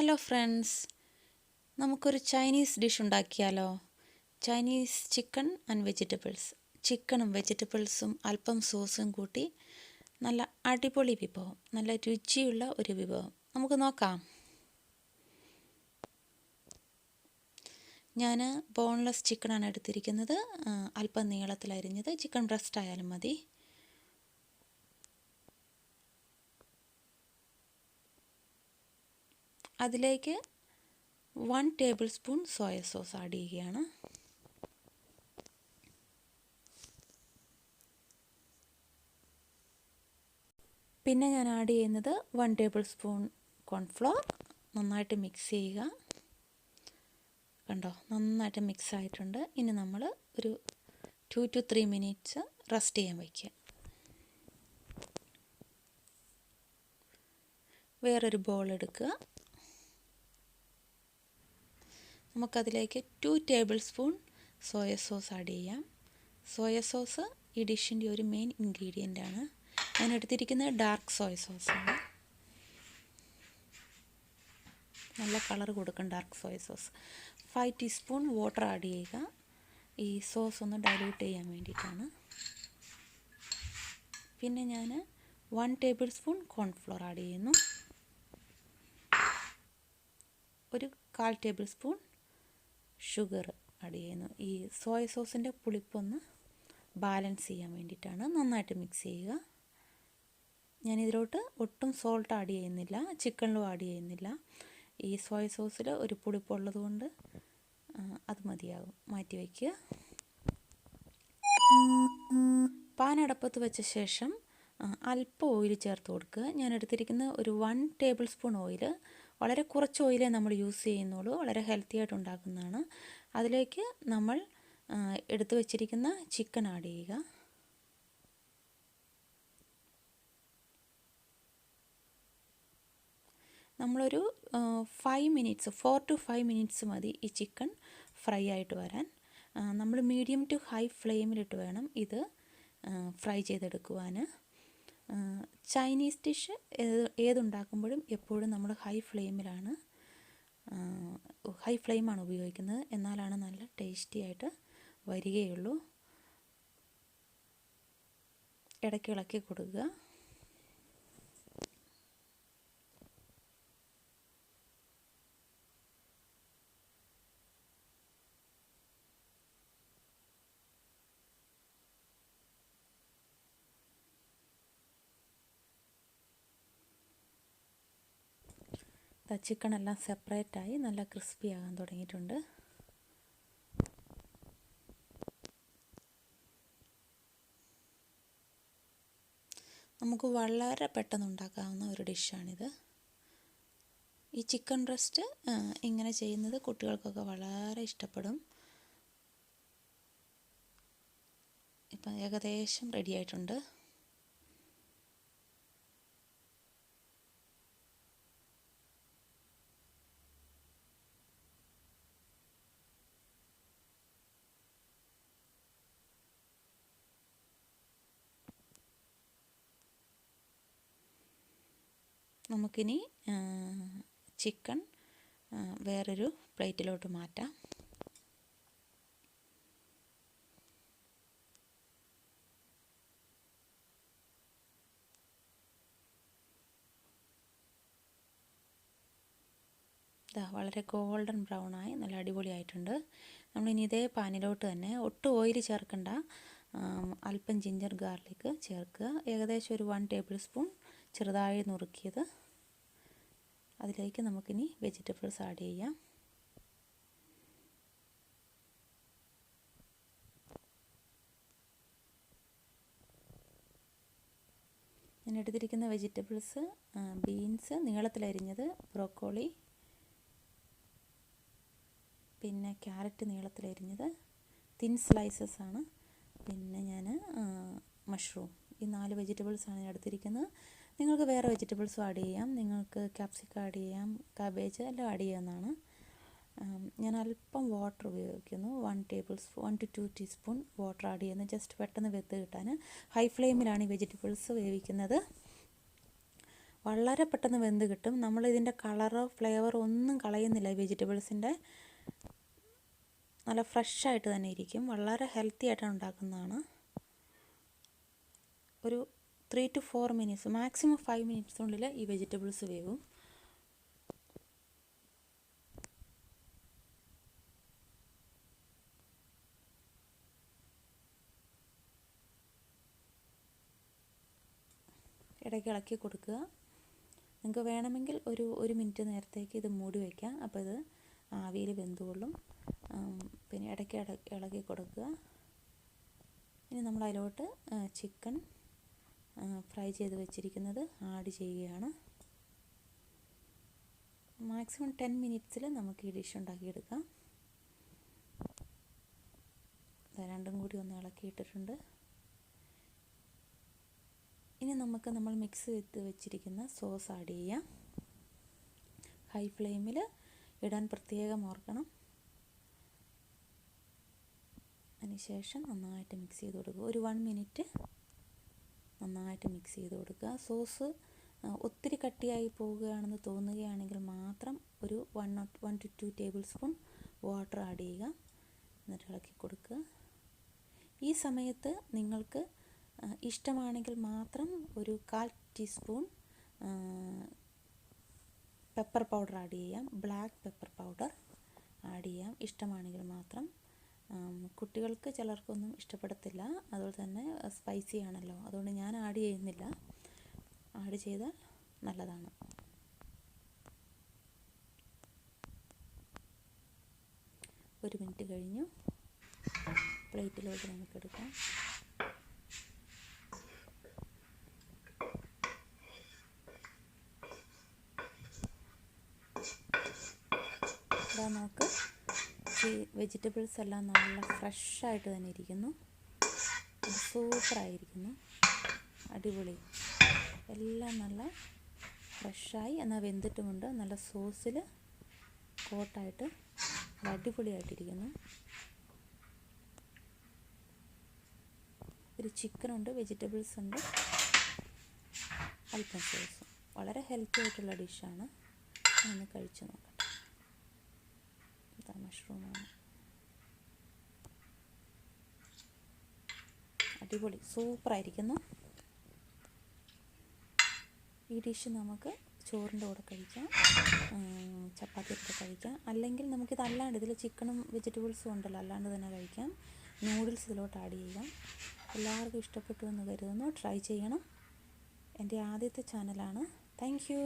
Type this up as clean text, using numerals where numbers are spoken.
Hello friends, നമുക്കൊരു Chinese dish ഉണ്ടാക്കിയാലോ? Chinese chicken and vegetables. ചിക്കനും വെജിറ്റബിൾസും അല്പം സോസും കൂട്ടി നല്ല അടിപൊളി വിഭവം, നല്ല രുചിയുള്ള ഒരു വിഭവം. നമുക്ക് നോക്കാം. ഞാൻ ബോൺലെസ് ചിക്കനാണ് എടുത്തിരിക്കുന്നത്. അല്പം നീളത്തിലരിഞ്ഞത്. ചിക്കൻ ബ്രസ്റ്റ് ആയാലും മതി. അതിലേക്ക് 1 table spoon soya sauce add ചെയ്യുകയാണ്. പിന്നെ ഞാൻ ആഡ് ചെയ്യുന്നത് 1 ടേബിൾ സ്പൂൺ കോൺഫ്ലോർ. നന്നായിട്ട് മിക്സ് ചെയ്യുക. കണ്ടോ, നന്നായിട്ട് മിക്സ് ആയിട്ടുണ്ട്. ഇനി നമ്മൾ ഒരു 2 to 3 മിനിറ്റ്സ് റെസ്റ്റ് ചെയ്യാൻ വയ്ക്കുക. വേറൊരു ബോൾ എടുക്കുക. നമുക്കതിലേക്ക് 2 table spoon soya sauce add ചെയ്യാം. സോയ സോസ് ഈ ഡിഷിൻ്റെ ഒരു മെയിൻ ഇൻഗ്രീഡിയൻ്റ് ആണ്. ഞാൻ എടുത്തിരിക്കുന്നത് ഡാർക്ക് സോയ സോസാണ്. നല്ല കളർ കൊടുക്കും dark soya sauce. 5 teaspoon water add ചെയ്യുക. ഈ സോസ് ഒന്ന് ഡൈല്യൂട്ട് ചെയ്യാൻ വേണ്ടിയിട്ടാണ്. പിന്നെ ഞാൻ 1 ടേബിൾ സ്പൂൺ കോൺഫ്ലോർ ആഡ് ചെയ്യുന്നു. ഒരു 1/4 ടേബിൾ സ്പൂൺ ഷുഗർ ആഡ് ചെയ്യുന്നു. ഈ സോയ സോസിൻ്റെ പുളിപ്പൊന്ന് ബാലൻസ് ചെയ്യാൻ വേണ്ടിയിട്ടാണ്. നന്നായിട്ട് മിക്സ് ചെയ്യുക. ഞാനിതിലോട്ട് ഒട്ടും സോൾട്ട് ആഡ് ചെയ്യുന്നില്ല, ചിക്കനിലും ആഡ് ചെയ്യുന്നില്ല. ഈ സോയ സോസിൽ ഒരു പുളിപ്പുള്ളത് കൊണ്ട് അത് മതിയാകും. മാറ്റി വയ്ക്കുക. പാൻ അടുപ്പത്ത് വെച്ച ശേഷം അല്പം ഓയിൽ ചേർത്ത് കൊടുക്കുക. ഞാൻ എടുത്തിരിക്കുന്ന ഒരു 1 ടേബിൾ സ്പൂൺ ഓയിൽ. വളരെ കുറച്ച് ഓയിലേ നമ്മൾ യൂസ് ചെയ്യുന്നുള്ളൂ. വളരെ ഹെൽത്തി ആയിട്ട് ഉണ്ടാക്കുന്നതാണ്. അതിലേക്ക് നമ്മൾ എടുത്തു വച്ചിരിക്കുന്ന ചിക്കൻ ആഡ് ചെയ്യുക. നമ്മളൊരു 4 to 5 മിനിറ്റ്സ് മതി ഈ ചിക്കൻ ഫ്രൈ ആയിട്ട് വരാൻ. നമ്മൾ മീഡിയം ടു ഹൈ ഫ്ലെയിമിലിട്ട് വേണം ഇത് ഫ്രൈ ചെയ്തെടുക്കുവാൻ. ചൈനീസ് ഡിഷ് ഏതുണ്ടാക്കുമ്പോഴും എപ്പോഴും നമ്മൾ ഹൈ ഫ്ലെയിമാണ് ഉപയോഗിക്കുന്നത്. എന്നാലാണ് നല്ല ടേസ്റ്റി ആയിട്ട് വരികയുള്ളൂ. ഇടയ്ക്ക് ഇളക്കി കൊടുക്കുക. ചിക്കൻ എല്ലാം സെപ്പറേറ്റായി നല്ല ക്രിസ്പി ആകാൻ തുടങ്ങിയിട്ടുണ്ട്. നമുക്ക് വളരെ പെട്ടെന്ന് ഉണ്ടാക്കാവുന്ന ഒരു ഡിഷാണിത്. ഈ ചിക്കൻ ബ്രസ്റ്റ് ഇങ്ങനെ ചെയ്യുന്നത് കുട്ടികൾക്കൊക്കെ വളരെ ഇഷ്ടപ്പെടും. ഇപ്പം ഏകദേശം റെഡി ആയിട്ടുണ്ട്. നമുക്കിനി ചിക്കൻ വേറൊരു പ്ലേറ്റിലോട്ട് മാറ്റാം. വളരെ ഗോൾഡൻ ബ്രൗണായി നല്ല അടിപൊളിയായിട്ടുണ്ട്. നമ്മളിനി ഇതേ പാനിലോട്ട് തന്നെ ഒട്ടും ഓയിൽ ചേർക്കണ്ട, അല്പം ജിഞ്ചർ ഗാർലിക് ചേർക്കുക. ഏകദേശം ഒരു 1 ടേബിൾ സ്പൂൺ ചെറുതായി നുറുക്കിയത്. അതിലേക്ക് നമുക്കിനി വെജിറ്റബിൾസ് ആഡ് ചെയ്യാം. ഞാൻ എടുത്തിരിക്കുന്ന വെജിറ്റബിൾസ് ബീൻസ് നീളത്തിലരിഞ്ഞത്, ബ്രോക്കോളി, പിന്നെ ക്യാരറ്റ് നീളത്തിലരിഞ്ഞത്, തിൻ സ്ലൈസസ് ആണ്. പിന്നെ ഞാൻ മഷ്റൂം. ഈ 4 വെജിറ്റബിൾസാണ് ഞാൻ എടുത്തിരിക്കുന്നത്. നിങ്ങൾക്ക് വേറെ വെജിറ്റബിൾസും ആഡ് ചെയ്യാം. നിങ്ങൾക്ക് ക്യാപ്സിക്കം ആഡ് ചെയ്യാം, കാബേജ് എല്ലാം ആഡ് ചെയ്യാവുന്നതാണ്. ഞാൻ അല്പം വാട്ടർ ഉപയോഗിക്കുന്നു. 1 to 2 ടീസ്പൂൺ വാട്ടർ ആഡ് ചെയ്യുന്നു, ജസ്റ്റ് പെട്ടെന്ന് വെന്ത് കിട്ടാൻ. ഹൈ ഫ്ലെയിമിലാണ് ഈ വെജിറ്റബിൾസ് വേവിക്കുന്നത്. വളരെ പെട്ടെന്ന് വെന്ത് കിട്ടും. നമ്മളിതിൻ്റെ കളറോ ഫ്ലേവറോ ഒന്നും കളയുന്നില്ല. ഈ വെജിറ്റബിൾസിൻ്റെ നല്ല ഫ്രഷായിട്ട് തന്നെ ഇരിക്കും. വളരെ ഹെൽത്തി ആയിട്ടാണ് ഉണ്ടാക്കുന്നതാണ്. ഒരു 3 to 4 മിനിറ്റ്സ്, മാക്സിമം 5 മിനിറ്റ്സിനുള്ളിൽ ഈ വെജിറ്റബിൾസ് വേവും. ഇടയ്ക്ക് ഇളക്കി കൊടുക്കുക. നിങ്ങൾക്ക് വേണമെങ്കിൽ ഒരു മിനിറ്റ് നേരത്തേക്ക് ഇത് മൂടി വയ്ക്കാം. അപ്പോൾ ഇത് ആവിയിൽ വെന്തുകൊള്ളും. പിന്നെ ഇടയ്ക്ക് ഇളക്കി കൊടുക്കുക. ഇനി നമ്മൾ അതിലോട്ട് ചിക്കൻ ഫ്രൈ ചെയ്ത് വെച്ചിരിക്കുന്നത് ആഡ് ചെയ്യുകയാണ്. മാക്സിമം 10 മിനിറ്റ്സിൽ നമുക്ക് ഈ ഡിഷ് ഉണ്ടാക്കിയെടുക്കാം. രണ്ടും കൂടി ഒന്ന് ഇളക്കിയിട്ടിട്ടുണ്ട്. ഇനി നമ്മൾ മിക്സ് ചെയ്ത് വെച്ചിരിക്കുന്ന സോസ് ആഡ് ചെയ്യാം. ഹൈ ഫ്ലെയിമിൽ ഇടാൻ പ്രത്യേകം ഓർക്കണം. അതിനുശേഷം നന്നായിട്ട് മിക്സ് ചെയ്ത് കൊടുക്കുക. ഒരു 1 മിനിറ്റ് നന്നായിട്ട് മിക്സ് ചെയ്ത് കൊടുക്കുക. സോസ് ഒത്തിരി കട്ടിയായി പോവുകയാണെന്ന് തോന്നുകയാണെങ്കിൽ മാത്രം ഒരു 1 to 2 table spoon water add ചെയ്യുക. എന്നിട്ട് ഇളക്കി കൊടുക്കുക. ഈ സമയത്ത് നിങ്ങൾക്ക് ഇഷ്ടമാണെങ്കിൽ മാത്രം ഒരു 1/4 ടീസ്പൂൺ പെപ്പർ പൗഡർ ആഡ് ചെയ്യാം. ബ്ലാക്ക് പെപ്പർ പൗഡർ ആഡ് ചെയ്യാം ഇഷ്ടമാണെങ്കിൽ മാത്രം. കുട്ടികൾക്ക് ചിലർക്കൊന്നും ഇഷ്ടപ്പെടത്തില്ല, അതുപോലെ തന്നെ സ്പൈസി ആണല്ലോ, അതുകൊണ്ട് ഞാൻ ആഡ് ചെയ്യുന്നില്ല. ആഡ് ചെയ്താൽ നല്ലതാണ്. ഒരു മിനിറ്റ് കഴിഞ്ഞു. പ്ലേറ്റിലോട്ട് നമുക്കെടുക്കാം. ഇതാ നോക്ക്, ഈ വെജിറ്റബിൾസ് എല്ലാം നല്ല ഫ്രഷായിട്ട് തന്നെ ഇരിക്കുന്നു. സൂപ്പറായിരിക്കുന്നു. അടിപൊളി. എല്ലാം നല്ല ഫ്രഷായി, എന്നാൽ വെന്തിട്ടുമുണ്ട്. നല്ല സോസിൽ കോട്ടായിട്ട് അടിപൊളിയായിട്ടിരിക്കുന്നു. ഒരു ചിക്കനുണ്ട്, വെജിറ്റബിൾസ് ഉണ്ട്, അല്പം സോസും. വളരെ ഹെൽത്തി ആയിട്ടുള്ള ഡിഷാണ്. ഒന്ന് കഴിച്ച് നോക്കട്ടെ. ഇതാ മഷ്റൂമാണ്. അടിപൊളി, സൂപ്പറായിരിക്കുന്നു. ഈ ഡിഷ് നമുക്ക് ചോറിൻ്റെ കൂടെ കഴിക്കാം, ചപ്പാത്തിയുടെ കൂടെ കഴിക്കാം. അല്ലെങ്കിൽ നമുക്കിത് അല്ലാണ്ട്, ഇതിൽ ചിക്കനും വെജിറ്റബിൾസും ഉണ്ടല്ലോ, അല്ലാണ്ട് തന്നെ കഴിക്കാം. നൂഡിൽസ് ഇതിലോട്ട് ആഡ് ചെയ്യാം. എല്ലാവർക്കും ഇഷ്ടപ്പെട്ടു എന്ന് കരുതുന്നു. ട്രൈ ചെയ്യണം. എൻ്റെ ആദ്യത്തെ ചാനലാണ്. Thank you.